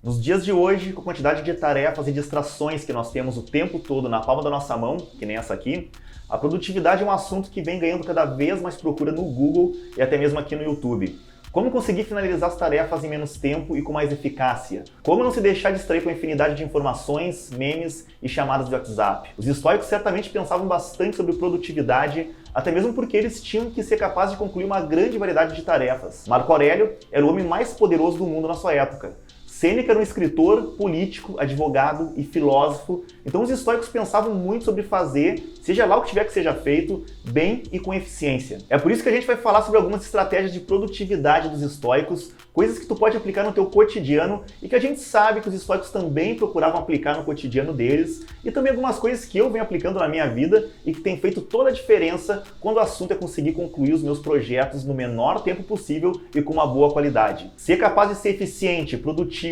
Nos dias de hoje, com a quantidade de tarefas e distrações que nós temos o tempo todo na palma da nossa mão, que nem essa aqui, a produtividade é um assunto que vem ganhando cada vez mais procura no Google e até mesmo aqui no YouTube. Como conseguir finalizar as tarefas em menos tempo e com mais eficácia? Como não se deixar distrair com a infinidade de informações, memes e chamadas de WhatsApp? Os estoicos certamente pensavam bastante sobre produtividade, até mesmo porque eles tinham que ser capazes de concluir uma grande variedade de tarefas. Marco Aurélio era o homem mais poderoso do mundo na sua época. Sêneca era um escritor, político, advogado e filósofo, então os estoicos pensavam muito sobre fazer, seja lá o que tiver que seja feito, bem e com eficiência. É por isso que a gente vai falar sobre algumas estratégias de produtividade dos estoicos, coisas que tu pode aplicar no teu cotidiano e que a gente sabe que os estoicos também procuravam aplicar no cotidiano deles, e também algumas coisas que eu venho aplicando na minha vida e que tem feito toda a diferença quando o assunto é conseguir concluir os meus projetos no menor tempo possível e com uma boa qualidade. Ser capaz de ser eficiente, produtivo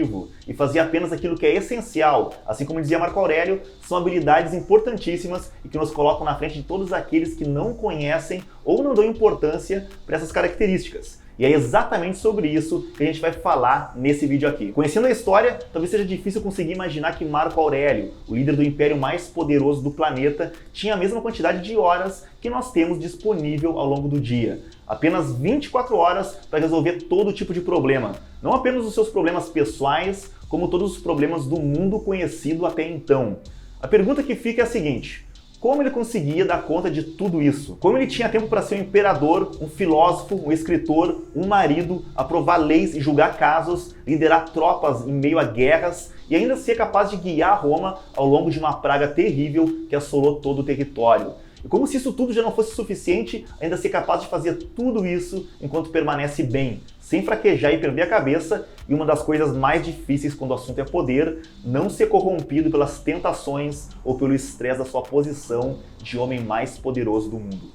e fazer apenas aquilo que é essencial, assim como dizia Marco Aurélio, são habilidades importantíssimas e que nos colocam na frente de todos aqueles que não conhecem ou não dão importância para essas características. E é exatamente sobre isso que a gente vai falar nesse vídeo aqui. Conhecendo a história, talvez seja difícil conseguir imaginar que Marco Aurélio, o líder do império mais poderoso do planeta, tinha a mesma quantidade de horas que nós temos disponível ao longo do dia. Apenas 24 horas para resolver todo tipo de problema. Não apenas os seus problemas pessoais, como todos os problemas do mundo conhecido até então. A pergunta que fica é a seguinte: como ele conseguia dar conta de tudo isso? Como ele tinha tempo para ser um imperador, um filósofo, um escritor, um marido, aprovar leis e julgar casos, liderar tropas em meio a guerras e ainda ser capaz de guiar Roma ao longo de uma praga terrível que assolou todo o território? E como se isso tudo já não fosse suficiente, ainda ser capaz de fazer tudo isso enquanto permanece bem, sem fraquejar e perder a cabeça, e uma das coisas mais difíceis quando o assunto é poder, não ser corrompido pelas tentações ou pelo estresse da sua posição de homem mais poderoso do mundo.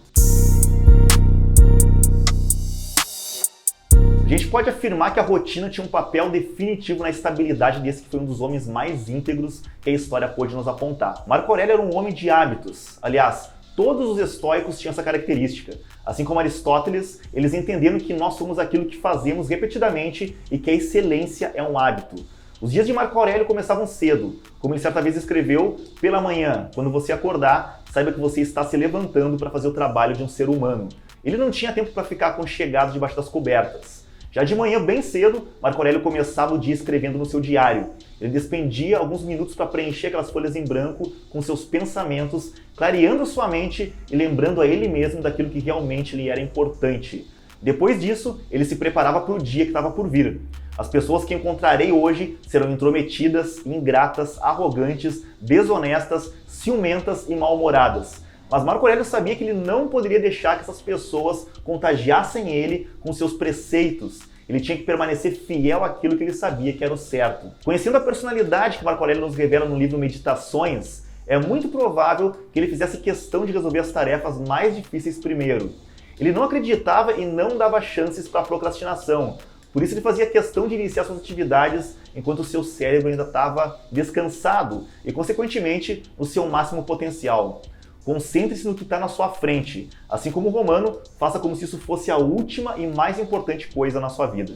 A gente pode afirmar que a rotina tinha um papel definitivo na estabilidade desse que foi um dos homens mais íntegros que a história pôde nos apontar. Marco Aurélio era um homem de hábitos. Aliás, todos os estoicos tinham essa característica. Assim como Aristóteles, eles entenderam que nós somos aquilo que fazemos repetidamente e que a excelência é um hábito. Os dias de Marco Aurélio começavam cedo. Como ele certa vez escreveu, pela manhã, quando você acordar, saiba que você está se levantando para fazer o trabalho de um ser humano. Ele não tinha tempo para ficar aconchegado debaixo das cobertas. Já de manhã, bem cedo, Marco Aurélio começava o dia escrevendo no seu diário. Ele despendia alguns minutos para preencher aquelas folhas em branco com seus pensamentos, clareando sua mente e lembrando a ele mesmo daquilo que realmente lhe era importante. Depois disso, ele se preparava para o dia que estava por vir. As pessoas que encontrarei hoje serão intrometidas, ingratas, arrogantes, desonestas, ciumentas e mal-humoradas. Mas Marco Aurélio sabia que ele não poderia deixar que essas pessoas contagiassem ele com seus preceitos. Ele tinha que permanecer fiel àquilo que ele sabia que era o certo. Conhecendo a personalidade que Marco Aurélio nos revela no livro Meditações, é muito provável que ele fizesse questão de resolver as tarefas mais difíceis primeiro. Ele não acreditava e não dava chances para a procrastinação. Por isso ele fazia questão de iniciar suas atividades enquanto o seu cérebro ainda estava descansado e, consequentemente, no seu máximo potencial. Concentre-se no que está na sua frente. Assim como o romano, faça como se isso fosse a última e mais importante coisa na sua vida.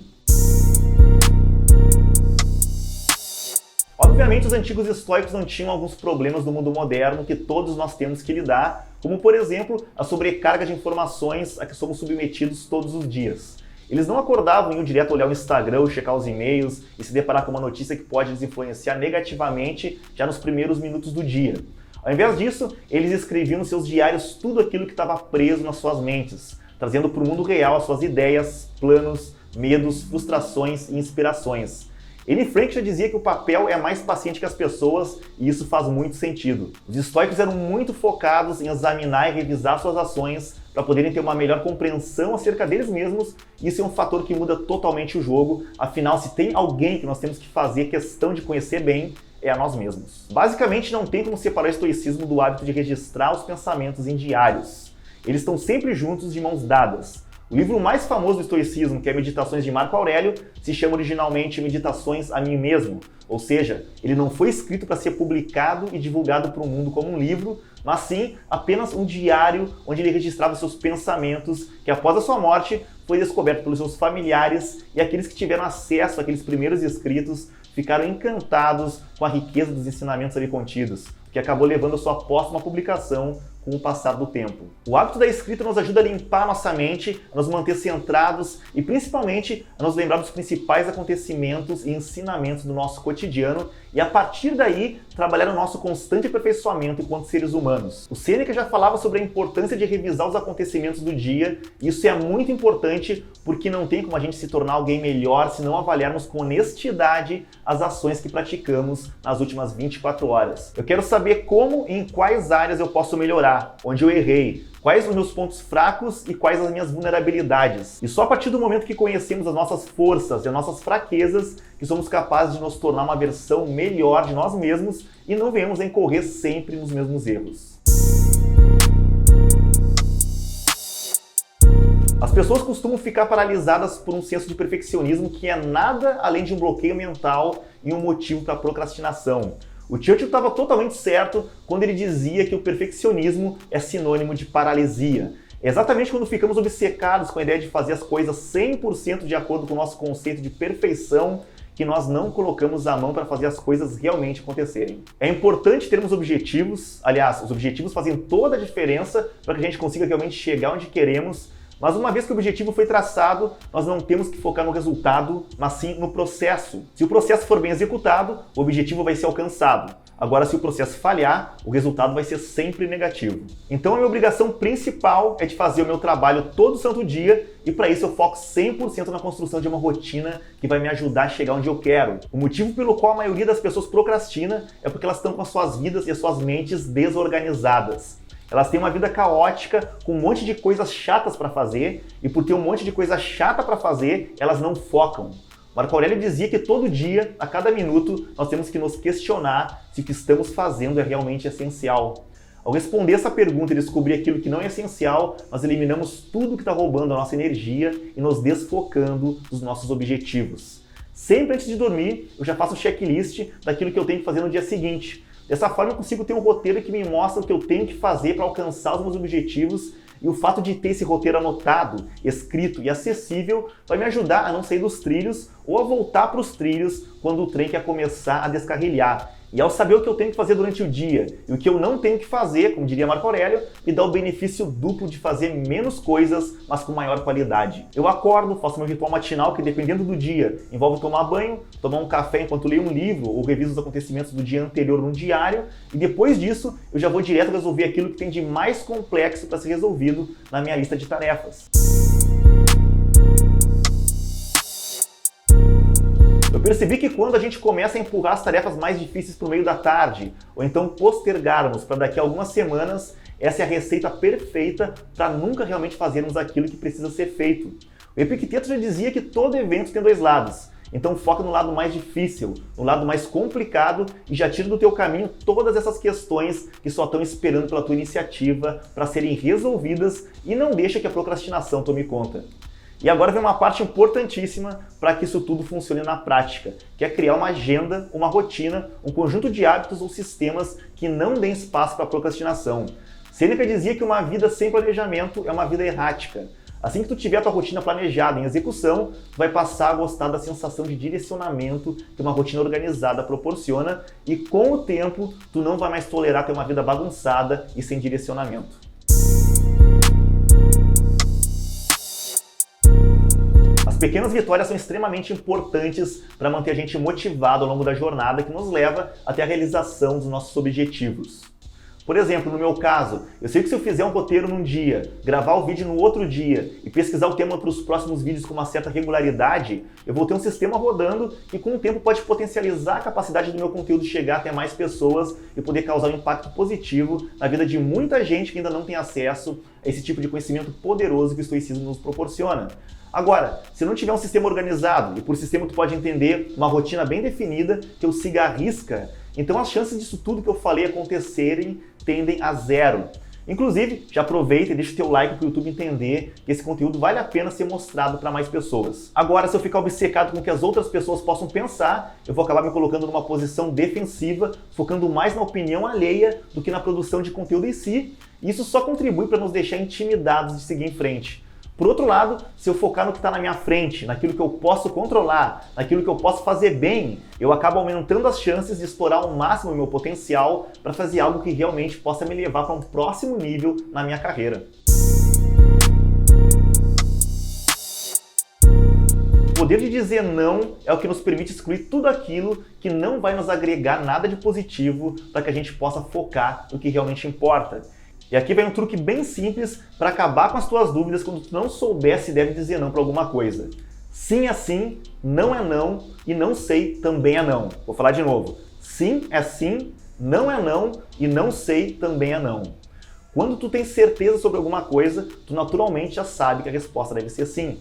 Obviamente, os antigos estoicos não tinham alguns problemas do mundo moderno que todos nós temos que lidar, como, por exemplo, a sobrecarga de informações a que somos submetidos todos os dias. Eles não acordavam e iam direto olhar o Instagram ou checar os e-mails e se deparar com uma notícia que pode lhes influenciar negativamente já nos primeiros minutos do dia. Ao invés disso, eles escreviam nos seus diários tudo aquilo que estava preso nas suas mentes, trazendo para o mundo real as suas ideias, planos, medos, frustrações e inspirações. Anne Frank já dizia que o papel é mais paciente que as pessoas e isso faz muito sentido. Os estoicos eram muito focados em examinar e revisar suas ações para poderem ter uma melhor compreensão acerca deles mesmos. Isso é um fator que muda totalmente o jogo, afinal, se tem alguém que nós temos que fazer questão de conhecer bem, é a nós mesmos. Basicamente, não tem como separar o estoicismo do hábito de registrar os pensamentos em diários. Eles estão sempre juntos, de mãos dadas. O livro mais famoso do estoicismo, que é Meditações de Marco Aurélio, se chama originalmente Meditações a mim mesmo, ou seja, ele não foi escrito para ser publicado e divulgado para o mundo como um livro, mas sim apenas um diário onde ele registrava seus pensamentos, que após a sua morte foi descoberto pelos seus familiares e aqueles que tiveram acesso àqueles primeiros escritos ficaram encantados com a riqueza dos ensinamentos ali contidos, que acabou levando a sua póstuma publicação com o passar do tempo. O hábito da escrita nos ajuda a limpar nossa mente, a nos manter centrados e principalmente a nos lembrar dos principais acontecimentos e ensinamentos do nosso cotidiano e a partir daí trabalhar no nosso constante aperfeiçoamento enquanto seres humanos. O Sêneca já falava sobre a importância de revisar os acontecimentos do dia e isso é muito importante porque não tem como a gente se tornar alguém melhor se não avaliarmos com honestidade as ações que praticamos nas últimas 24 horas. Eu quero saber como e em quais áreas eu posso melhorar, onde eu errei, quais os meus pontos fracos e quais as minhas vulnerabilidades. E só a partir do momento que conhecemos as nossas forças e as nossas fraquezas que somos capazes de nos tornar uma versão melhor de nós mesmos e não venhamos a incorrer sempre nos mesmos erros. As pessoas costumam ficar paralisadas por um senso de perfeccionismo que é nada além de um bloqueio mental e um motivo para procrastinação. O Churchill estava totalmente certo quando ele dizia que o perfeccionismo é sinônimo de paralisia. É exatamente quando ficamos obcecados com a ideia de fazer as coisas 100% de acordo com o nosso conceito de perfeição que nós não colocamos a mão para fazer as coisas realmente acontecerem. É importante termos objetivos, aliás, os objetivos fazem toda a diferença para que a gente consiga realmente chegar onde queremos, mas uma vez que o objetivo foi traçado, nós não temos que focar no resultado, mas sim no processo. Se o processo for bem executado, o objetivo vai ser alcançado. Agora, se o processo falhar, o resultado vai ser sempre negativo. Então, a minha obrigação principal é de fazer o meu trabalho todo santo dia e para isso eu foco 100% na construção de uma rotina que vai me ajudar a chegar onde eu quero. O motivo pelo qual a maioria das pessoas procrastina é porque elas estão com as suas vidas e as suas mentes desorganizadas. Elas têm uma vida caótica, com um monte de coisas chatas para fazer, e por ter um monte de coisa chata para fazer, elas não focam. Marco Aurélio dizia que todo dia, a cada minuto, nós temos que nos questionar se o que estamos fazendo é realmente essencial. Ao responder essa pergunta e descobrir aquilo que não é essencial, nós eliminamos tudo que está roubando a nossa energia e nos desfocando dos nossos objetivos. Sempre antes de dormir, eu já faço um checklist daquilo que eu tenho que fazer no dia seguinte. Dessa forma eu consigo ter um roteiro que me mostra o que eu tenho que fazer para alcançar os meus objetivos e o fato de ter esse roteiro anotado, escrito e acessível vai me ajudar a não sair dos trilhos ou a voltar para os trilhos quando o trem quer começar a descarrilhar. E ao saber o que eu tenho que fazer durante o dia e o que eu não tenho que fazer, como diria Marco Aurélio, me dá o benefício duplo de fazer menos coisas, mas com maior qualidade. Eu acordo, faço meu ritual matinal, que dependendo do dia, envolve tomar banho, tomar um café enquanto leio um livro ou reviso os acontecimentos do dia anterior no diário, e depois disso eu já vou direto resolver aquilo que tem de mais complexo para ser resolvido na minha lista de tarefas. Eu percebi que quando a gente começa a empurrar as tarefas mais difíceis para o meio da tarde, ou então postergarmos para daqui a algumas semanas, essa é a receita perfeita para nunca realmente fazermos aquilo que precisa ser feito. O Epicteto já dizia que todo evento tem dois lados, então foca no lado mais difícil, no lado mais complicado e já tira do teu caminho todas essas questões que só estão esperando pela tua iniciativa para serem resolvidas e não deixa que a procrastinação tome conta. E agora vem uma parte importantíssima para que isso tudo funcione na prática, que é criar uma agenda, uma rotina, um conjunto de hábitos ou sistemas que não deem espaço para a procrastinação. Sêneca dizia que uma vida sem planejamento é uma vida errática. Assim que tu tiver a tua rotina planejada em execução, tu vai passar a gostar da sensação de direcionamento que uma rotina organizada proporciona e com o tempo tu não vai mais tolerar ter uma vida bagunçada e sem direcionamento. Pequenas vitórias são extremamente importantes para manter a gente motivado ao longo da jornada que nos leva até a realização dos nossos objetivos. Por exemplo, no meu caso, eu sei que se eu fizer um roteiro num dia, gravar o vídeo no outro dia e pesquisar o tema para os próximos vídeos com uma certa regularidade, eu vou ter um sistema rodando que com o tempo pode potencializar a capacidade do meu conteúdo chegar até mais pessoas e poder causar um impacto positivo na vida de muita gente que ainda não tem acesso a esse tipo de conhecimento poderoso que o estoicismo nos proporciona. Agora, se não tiver um sistema organizado, e por sistema tu pode entender uma rotina bem definida que eu siga à risca, então as chances disso tudo que eu falei acontecerem tendem a zero. Inclusive, já aproveita e deixa o teu like para o YouTube entender que esse conteúdo vale a pena ser mostrado para mais pessoas. Agora, se eu ficar obcecado com o que as outras pessoas possam pensar, eu vou acabar me colocando numa posição defensiva, focando mais na opinião alheia do que na produção de conteúdo em si, e isso só contribui para nos deixar intimidados de seguir em frente. Por outro lado, se eu focar no que está na minha frente, naquilo que eu posso controlar, naquilo que eu posso fazer bem, eu acabo aumentando as chances de explorar ao máximo o meu potencial para fazer algo que realmente possa me levar para um próximo nível na minha carreira. O poder de dizer não é o que nos permite excluir tudo aquilo que não vai nos agregar nada de positivo para que a gente possa focar no que realmente importa. E aqui vem um truque bem simples para acabar com as tuas dúvidas quando tu não souber se deve dizer não para alguma coisa. Sim é sim, não é não e não sei também é não. Vou falar de novo. Sim é sim, não é não e não sei também é não. Quando tu tem certeza sobre alguma coisa, tu naturalmente já sabe que a resposta deve ser sim.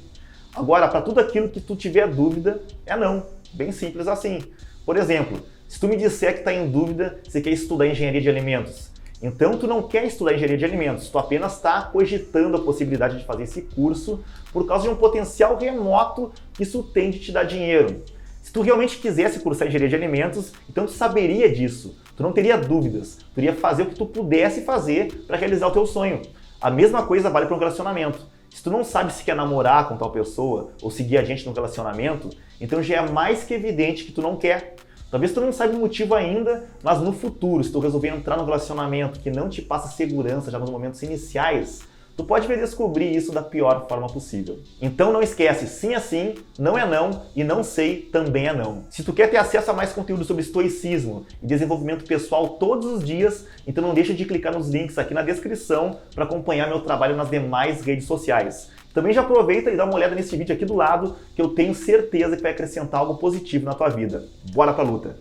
Agora, para tudo aquilo que tu tiver dúvida, é não. Bem simples assim. Por exemplo, se tu me disser que está em dúvida se quer estudar engenharia de alimentos, então tu não quer estudar engenharia de alimentos, tu apenas está cogitando a possibilidade de fazer esse curso por causa de um potencial remoto que isso tem de te dar dinheiro. Se tu realmente quisesse cursar engenharia de alimentos, então tu saberia disso, tu não teria dúvidas, tu iria fazer o que tu pudesse fazer para realizar o teu sonho. A mesma coisa vale para um relacionamento. Se tu não sabe se quer namorar com tal pessoa ou seguir adiante no relacionamento, então já é mais que evidente que tu não quer. Talvez tu não saiba o motivo ainda, mas no futuro, se tu resolver entrar num relacionamento que não te passa segurança já nos momentos iniciais, tu pode vir descobrir isso da pior forma possível. Então não esquece, sim é sim, não é não e não sei também é não. Se tu quer ter acesso a mais conteúdo sobre estoicismo e desenvolvimento pessoal todos os dias, então não deixa de clicar nos links aqui na descrição para acompanhar meu trabalho nas demais redes sociais. Também já aproveita e dá uma olhada nesse vídeo aqui do lado, que eu tenho certeza que vai acrescentar algo positivo na tua vida. Bora pra luta!